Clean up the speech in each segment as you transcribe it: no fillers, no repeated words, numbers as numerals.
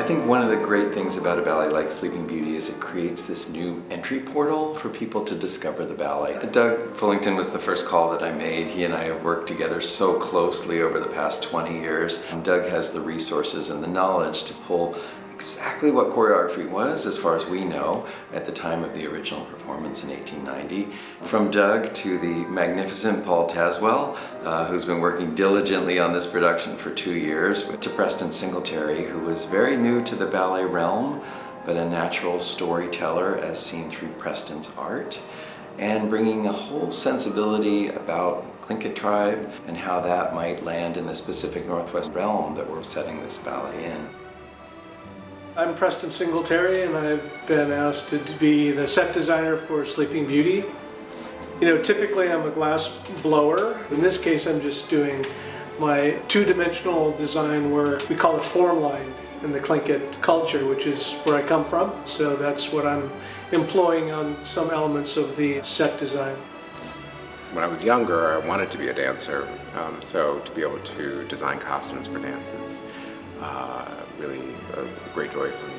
I think one of the great things about a ballet like Sleeping Beauty is it creates this new entry portal for people to discover the ballet. Doug Fullington was the first call that I made. He and I have worked together so closely over the past 20 years. Doug has the resources and the knowledge to pull exactly what choreography was, as far as we know, at the time of the original performance in 1890. From Doug to the magnificent Paul Tazewell, who's been working diligently on this production for 2 years, to Preston Singletary, who was very new to the ballet realm, but a natural storyteller as seen through Preston's art, and bringing a whole sensibility about Tlingit tribe and how that might land in the Pacific Northwest realm that we're setting this ballet in. I'm Preston Singletary, and I've been asked to be the set designer for Sleeping Beauty. Typically I'm a glass blower. In this case, I'm just doing my two-dimensional design where we call it form line in the Tlingit culture, which is where I come from. So that's what I'm employing on some elements of the set design. When I was younger, I wanted to be a dancer, so to be able to design costumes for dances, really a great joy for me.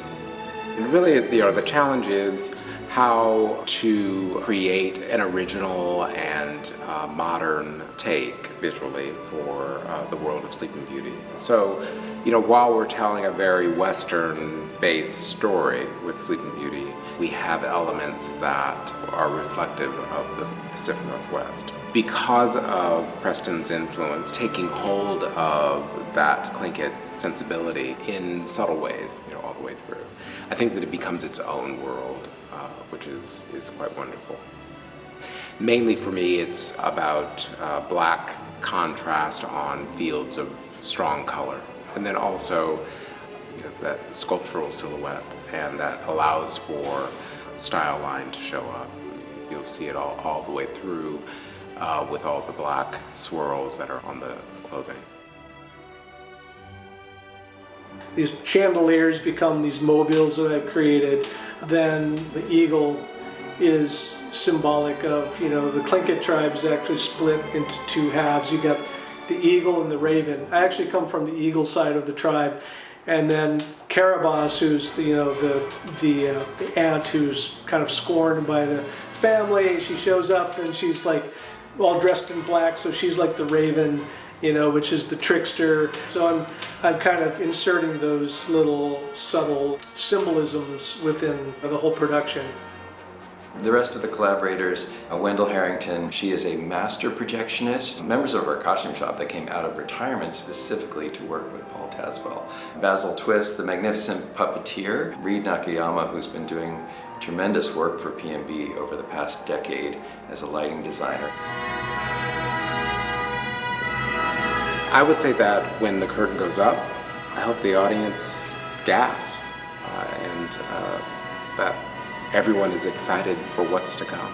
And really, the challenge is how to create an original and modern take visually for the world of Sleeping Beauty. So, while we're telling a very Western-based story with Sleeping Beauty, we have elements that are reflective of the Pacific Northwest. Because of Preston's influence, taking hold of that Tlingit sensibility in subtle ways, all the way through, I think that it becomes its own world, which is quite wonderful. Mainly for me, it's about black contrast on fields of strong color, and then also that sculptural silhouette, and that allows for style line to show up. You'll see it all the way through with all the black swirls that are on the clothing. These chandeliers become these mobiles that I've created. Then the eagle is symbolic of, the Tlingit tribes actually split into two halves. You got the eagle and the raven. I actually come from the eagle side of the tribe. And then Karabas, who's the aunt who's kind of scorned by the family. She shows up and she's like all dressed in black, so she's like the raven, which is the trickster. So I'm kind of inserting those little subtle symbolisms within the whole production. The rest of the collaborators, Wendell Harrington, she is a master projectionist, members of our costume shop that came out of retirement specifically to work with Paul Tazewell. Basil Twist, the magnificent puppeteer. Reed Nakayama, who's been doing tremendous work for PMB over the past decade as a lighting designer. I would say that when the curtain goes up, I hope the audience gasps and that everyone is excited for what's to come.